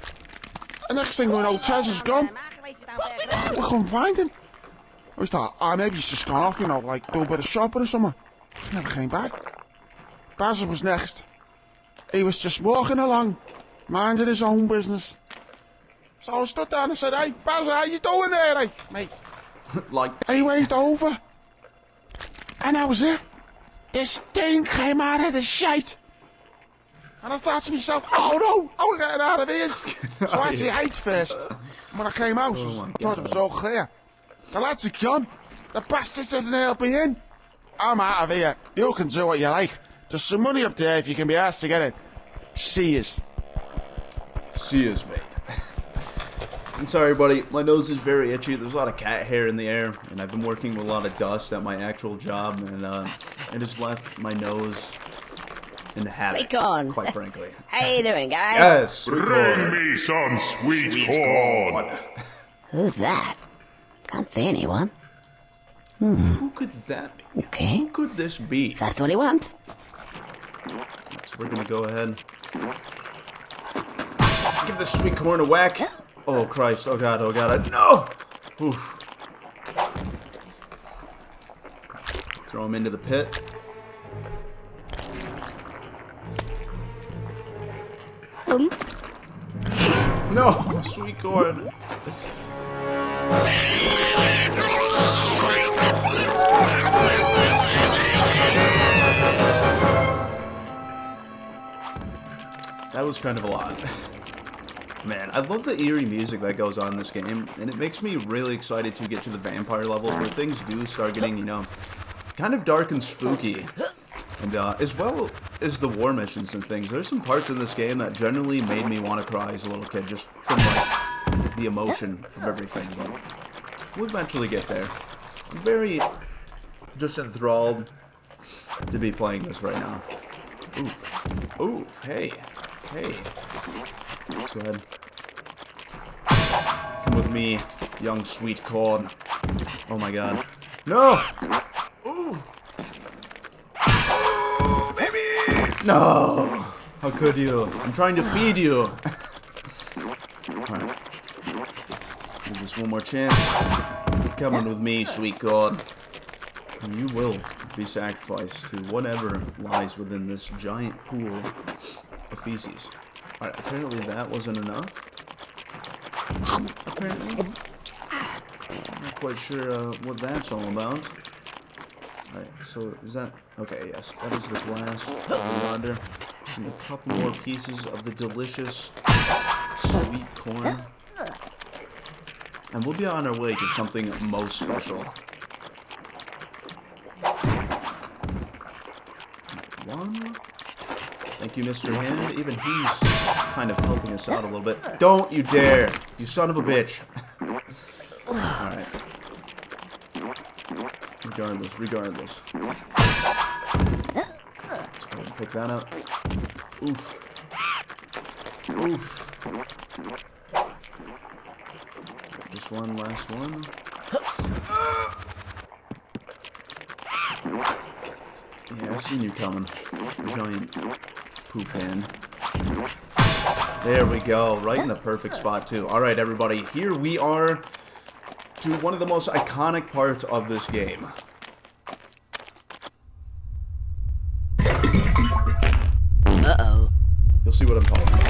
The next thing we know, Tez is gone. We couldn't find him. We thought, maybe he's just gone off, you know, like do a bit of shopping or something. He never came back. Basil was next. He was just walking along, minding his own business. So I stood down and said, "Hey, Basil, how you doing there, hey, mate?" Like, He waved over. And that was it. This thing came out of the shite. And I thought to myself, oh no, I'm getting out of here. So I had to hate first. When I came out, I thought it was all clear. The lads are gone. The bastards didn't help me in. I'm out of here. You can do what you like. There's some money up there if you can be asked to get it. See yous. see us, mate. I'm sorry, buddy. My nose is very itchy. There's a lot of cat hair in the air, and I've been working with a lot of dust at my actual job, and it has left my nose in the havoc, quite frankly. How you doing, guys? Yes, sweet Bring corn. me some sweet corn. Who's that? Can't see anyone. Who could that be? Okay. Who could this be? That's what he wants. So we're gonna go ahead. Give this sweet corn a whack. Oh Christ! Oh God! Oh God! No! Oof. Throw him into the pit. No, sweet corn. That was kind of a lot. Man, I love the eerie music that goes on in this game, and it makes me really excited to get to the vampire levels where things do start getting, you know, kind of dark and spooky. And as well as the war missions and things, there's some parts in this game that generally made me want to cry as a little kid, just from like the emotion of everything. But we'll eventually get there. I'm very just enthralled to be playing this right now. Oof. Oof. Hey. Hey. Let's go ahead. Come with me, young sweet corn. Oh my God. No! Ooh! Oh, baby! No! How could you? I'm trying to feed you. Alright. Give this one more chance. You're coming with me, sweet corn. And you will be sacrificed to whatever lies within this giant pool of feces. Alright, apparently that wasn't enough. Apparently. Not quite sure what that's all about. Alright, so is that... Okay, yes, that is the glass over yonder. Just need a couple more pieces of the delicious sweet corn. And we'll be on our way to something most special. one. Thank you, Mr. Hand. Even he's kind of helping us out a little bit. Don't you dare! You son of a bitch. Alright. Regardless. Let's go ahead and pick that up. Oof. Just one last one. Yeah, I seen you coming. Giant poop pan. There we go. Right in the perfect spot, too. Alright, everybody. Here we are to one of the most iconic parts of this game. Uh-oh. You'll see what I'm talking about.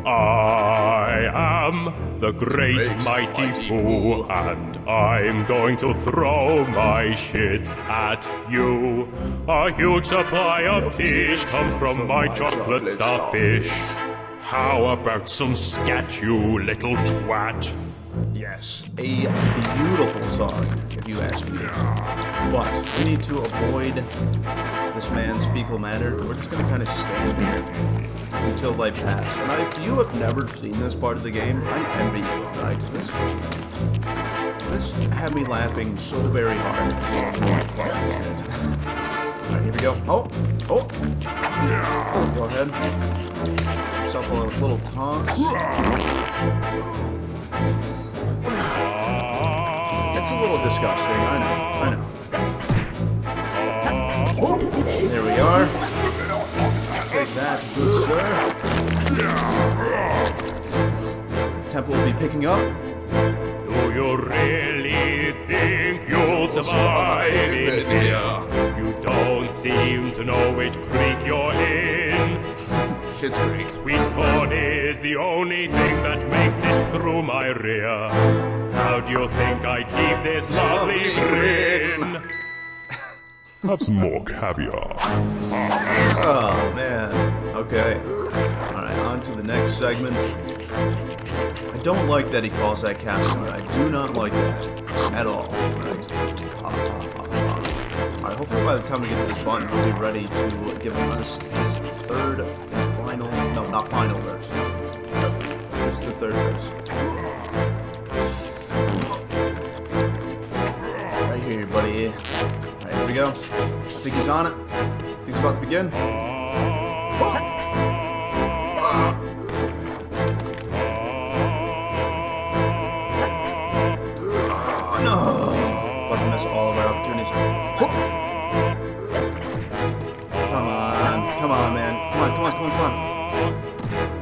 I am the great mighty Pooh, and I'm going to throw my shit at you. A huge supply of fish comes from my chocolate starfish. How about some scat, you little twat? Yes, a beautiful song, if you ask me. But we need to avoid this man's fecal matter. We're just going to kind of stand here until they pass. And if you have never seen this part of the game, I envy you, alright? This had me laughing so very hard. Alright, here we go. Oh! Go ahead. Give yourself a little toss. It's a little disgusting, I know. There we are. Take that, good sir. Temple will be picking up. Do you really think you'll survive in here? You don't seem to know which creek you're in. Shit's Creek. Sweet corn is the only thing that makes it through my rear. How do you think I keep this lovely grin? Have some more caviar. Oh, man. Okay. Alright, on to the next segment. I don't like that he calls that caviar. I do not like that at all. Alright. Alright, hopefully by the time we get to this button, he'll be ready to give us his third and final... No, not final verse. Just the third verse. Right here, buddy. Alright, here we go. I think he's on it. I think he's about to begin. No! About to miss all of our opportunities. Come on, man. Come on.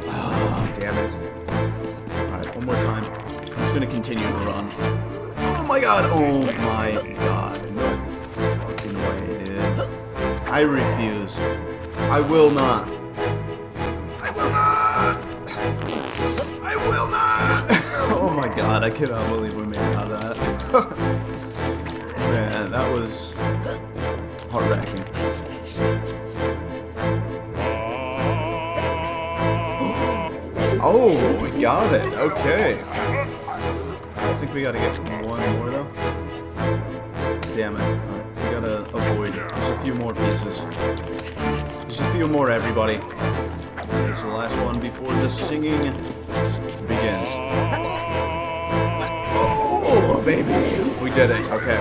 Oh, damn it. Alright, one more time. I'm just gonna continue to run. Oh my god! No fucking way, dude. I refuse. I will not. Oh my god, I cannot believe we made it out of that. Man, that was heart-wrenching. Oh, we got it. Okay. I think we gotta get one more, though. Damn it. Alright, we gotta avoid just a few more pieces. Just a few more, everybody. This is the last one before the singing begins. Oh, baby. We did it. Okay.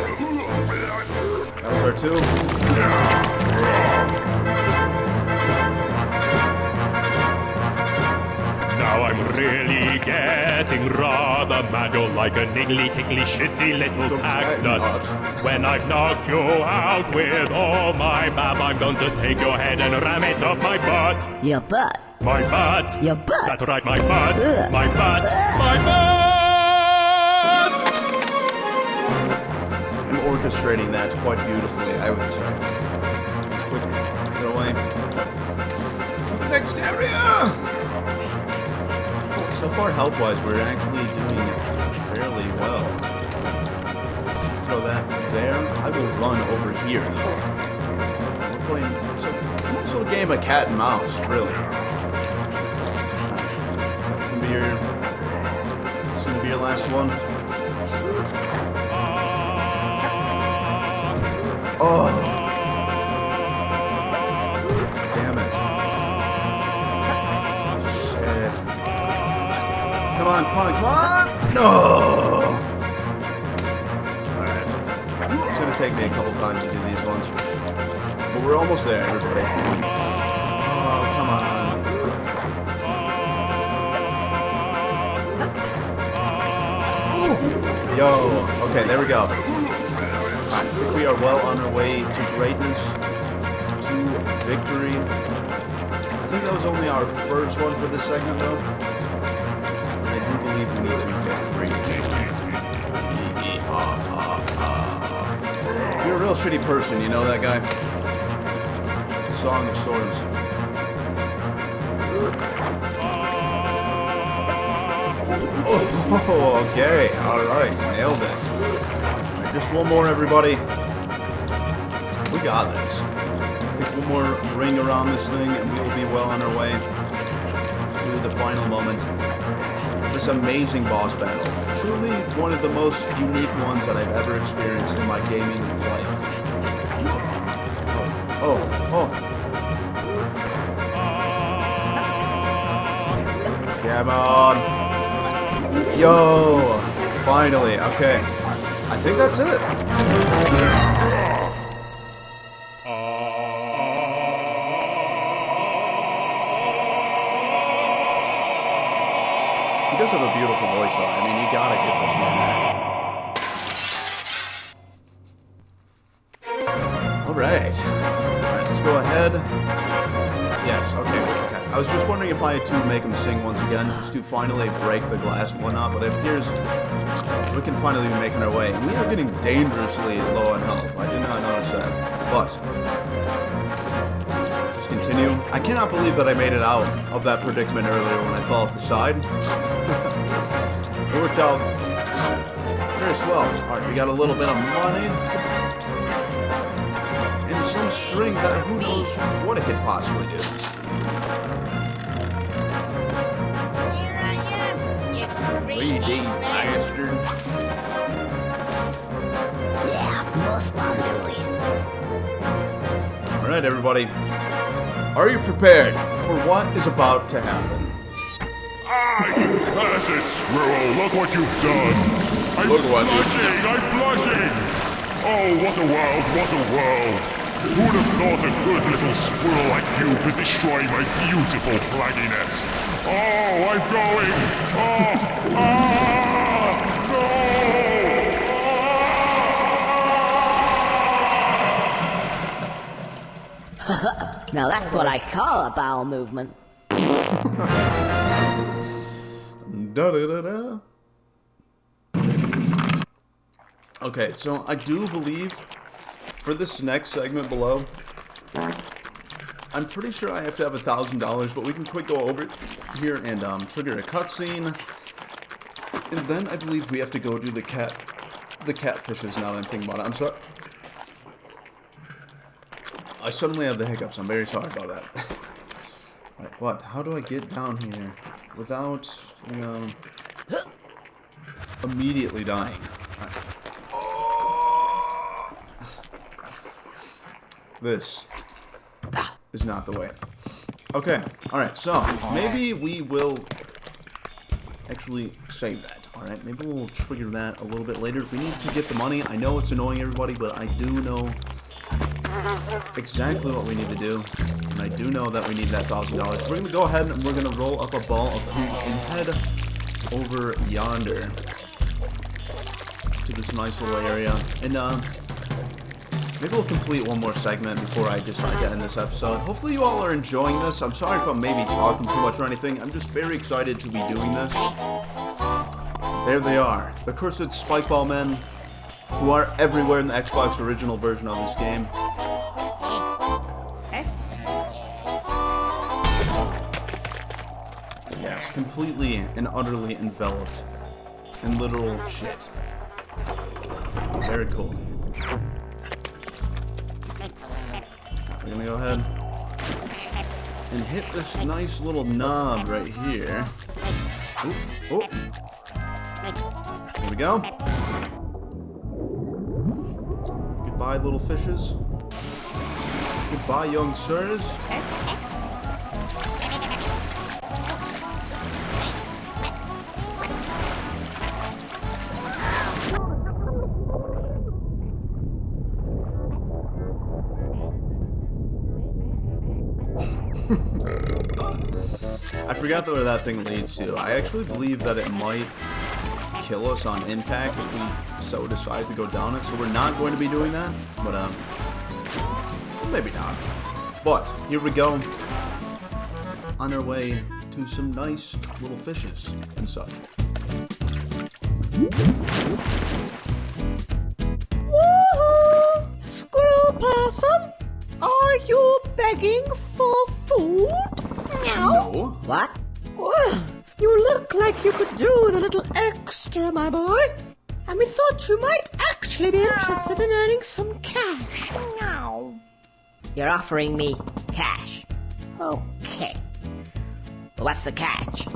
That was our two. Now I'm really getting rather mad. You're like a niggly, tickly, shitty little tag nut. When I've knocked you out with all my bab, I'm going to take your head and ram it up my butt. Your butt. My butt. Your butt. That's right, my butt. Ugh. My butt. My butt. I'm orchestrating that quite beautifully, I would say. Let's quick get away. To the next far, health-wise, we're actually doing fairly well. So throw that there. I will run over here, though. We're playing sort of game of cat and mouse, really. It's gonna be your last one. Oh. Damn it. Shit. Come on, come on, come on! No! Alright. It's gonna take me a couple times to do these ones. But we're almost there, everybody. Oh, come on. Yo, okay, there we go. I think we are well on our way to greatness, to victory. I think that was only our first one for this segment, though. And I do believe we need to get 3. You're a real shitty person, you know that guy? The Song of Storms. Oh, okay. Alright. Nailed it. Right, just one more, everybody. We got this. I think one more ring around this thing and we'll be well on our way to the final moment. This amazing boss battle. Truly one of the most unique ones that I've ever experienced in my gaming life. Oh. Come on. Yo, finally, okay. I think that's it. He does have a beautiful voice, though. I mean, you gotta give this man that. Alright, let's go ahead. Yes, okay. I was just wondering if I had to make him sing once again, just to finally break the glass and whatnot, but it appears we can finally be making our way. And we are getting dangerously low on health. I did not notice that. But, just continue. I cannot believe that I made it out of that predicament earlier when I fell off the side. It worked out very swell. Alright, we got a little bit of money. And some string that who knows what it could possibly do. Greedy bastard. Alright, everybody. Are you prepared for what is about to happen? Ah, you cursed squirrel! Look what you've done! I'm blushing! Oh, what a world, what a world! Who'd have thought a good little squirrel like you could destroy my beautiful flagginess? Oh, I'm going! Oh! No! Now that's what I call a bowel movement. Da-da-da-da. Okay, so I do believe for this next segment below, I'm pretty sure I have to have $1,000, but we can quick go over it here and trigger a cutscene. And then I believe we have to go do the catfishes now that I'm thinking about it. I'm sorry. I suddenly have the hiccups. I'm very sorry about that. Right, what? How do I get down here without, you know, immediately dying? Right. This is not the way. Okay, alright, so maybe we will actually save that, alright? Maybe we'll trigger that a little bit later. We need to get the money. I know it's annoying everybody, but I do know exactly what we need to do. And I do know that we need that $1,000. We're going to go ahead and we're going to roll up a ball of poop and head over yonder to this nice little area. And, maybe we'll complete one more segment before I decide to end this episode. Hopefully you all are enjoying this. I'm sorry if I'm maybe talking too much or anything. I'm just very excited to be doing this. There they are. The cursed Spikeball Men, who are everywhere in the Xbox original version of this game. Yes. completely and utterly enveloped in literal shit. Very cool. We're gonna go ahead and hit this nice little knob right here. Ooh, oh. Here we go. Goodbye, little fishes. Goodbye, young sirs. I forgot where that thing leads to. I actually believe that it might kill us on impact if we so decide to go down it. So we're not going to be doing that, but maybe not. But here we go, on our way to some nice little fishes and such. Woohoo! Squirrel person, are you begging for food? No. What? Well, you look like you could do with a little extra, my boy. And we thought you might actually be interested in earning some cash. You're offering me cash. Okay. But what's the catch?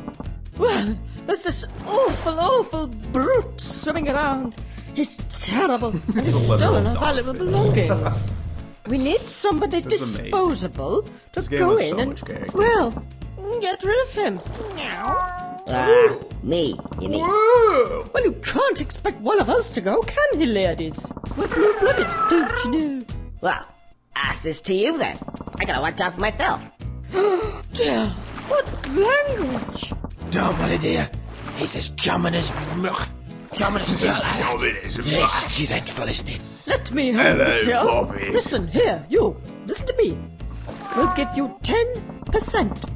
Well, there's this awful brute swimming around. He's terrible and he's stolen our valuable belongings. We need somebody That's disposable amazing. to This game go has in so and, much character. well, get rid of him. Me, you mean? Whoa! Well, you can't expect one of us to go, can you, ladies? We're blue-blooded, don't you know? Well, ask this to you then. I gotta watch out for myself. Dear, what language? Don't worry, dear. He's as common as muck. Common as Yes, dreadful, isn't it? Let me have it, dear. puppies. Listen, here, you. Listen to me. We'll give you 10%.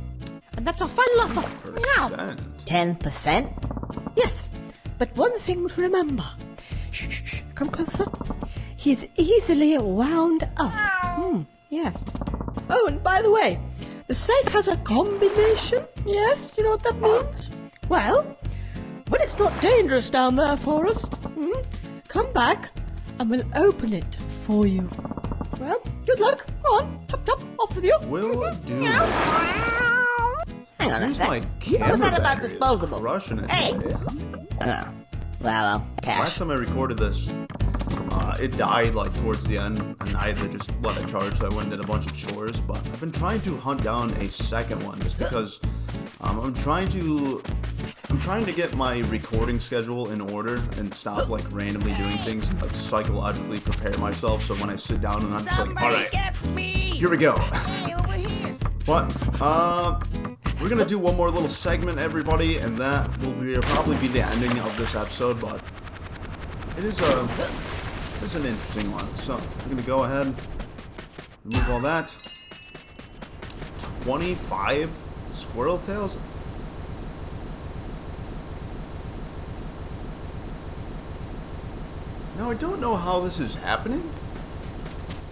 And that's our final offer. Now. 10%? Yes, but one thing to remember. Shh, come closer. He's easily wound up. Yes. Oh, and by the way, the safe has a combination. Yes, you know what that means? Well, when it's not dangerous down there for us, come back and we'll open it for you. Well, good luck. Go on, top, off with you. Will do. Hang on a Here's sec. my What was camera that about battery. It's disposable? crushing it Hey! today. Oh. Well, cash. Last time I recorded this, it died like towards the end, and I had to just let it charge, so I went and did a bunch of chores. But I've been trying to hunt down a second one, just because I'm trying to get my recording schedule in order and stop like randomly doing things and like psychologically prepare myself. So when I sit down and I'm just like, all right, here we go. But we're gonna do one more little segment, everybody, and that will probably be the ending of this episode. But it is an interesting one. So we're gonna go ahead, remove all that. 25 squirrel tails. Now I don't know how this is happening.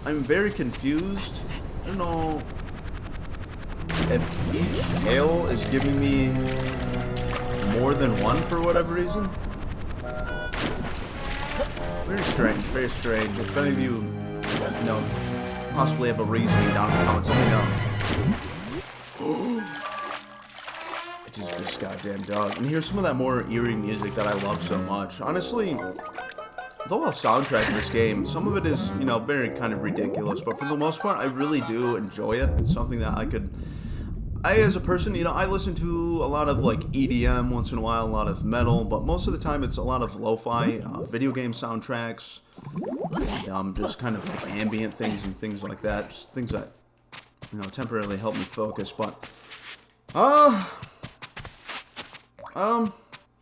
I'm very confused. I don't know if each tail is giving me more than one for whatever reason. Very strange, very strange. If any of you know, possibly have a reasoning down in the comments, let me know. It is this goddamn dog. And here's some of that more eerie music that I love so much. Honestly, the whole soundtrack in this game, some of it is, you know, very kind of ridiculous, but for the most part, I really do enjoy it. It's something that I as a person, you know, I listen to a lot of like EDM once in a while, a lot of metal, but most of the time it's a lot of lo-fi video game soundtracks, just kind of like ambient things and things like that, just things that, you know, temporarily help me focus. But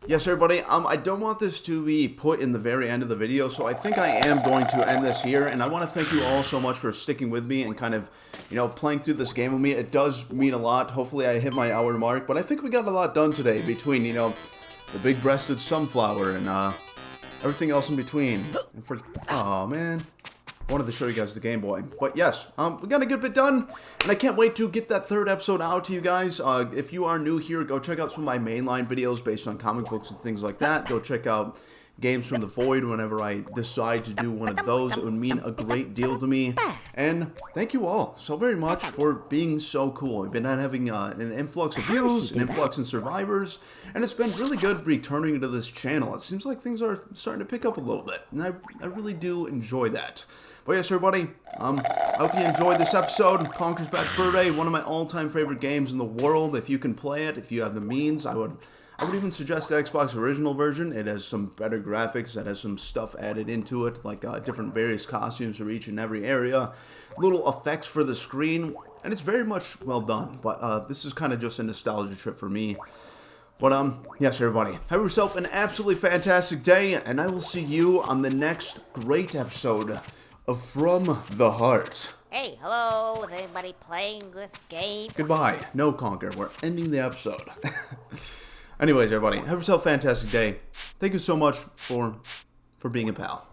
yes, everybody, I don't want this to be put in the very end of the video, so I think I am going to end this here, and I want to thank you all so much for sticking with me and kind of, you know, playing through this game with me. It does mean a lot. Hopefully I hit my hour mark, but I think we got a lot done today between, you know, the big-breasted sunflower and everything else in between. And oh man, I wanted to show you guys the Game Boy. But yes, we got a good bit done, and I can't wait to get that third episode out to you guys. If you are new here, go check out some of my mainline videos based on comic books and things like that. Go check out Games from the Void whenever I decide to do one of those. It would mean a great deal to me. And thank you all so very much for being so cool. I've been having an influx of views, an influx in survivors, and it's been really good returning to this channel. It seems like things are starting to pick up a little bit, and I really do enjoy that. But yes, everybody, I hope you enjoyed this episode. Conker's Bad Fur Day, one of my all-time favorite games in the world. If you can play it, if you have the means, I would even suggest the Xbox original version. It has some better graphics. It has some stuff added into it, like different various costumes for each and every area, little effects for the screen, and it's very much well done. But this is kind of just a nostalgia trip for me. But yes, everybody, have yourself an absolutely fantastic day, and I will see you on the next great episode of From the Heart. Hey, hello, is anybody playing this game? Goodbye. No, Conker. We're ending the episode. Anyways, everybody, have yourself a fantastic day. Thank you so much for being a pal.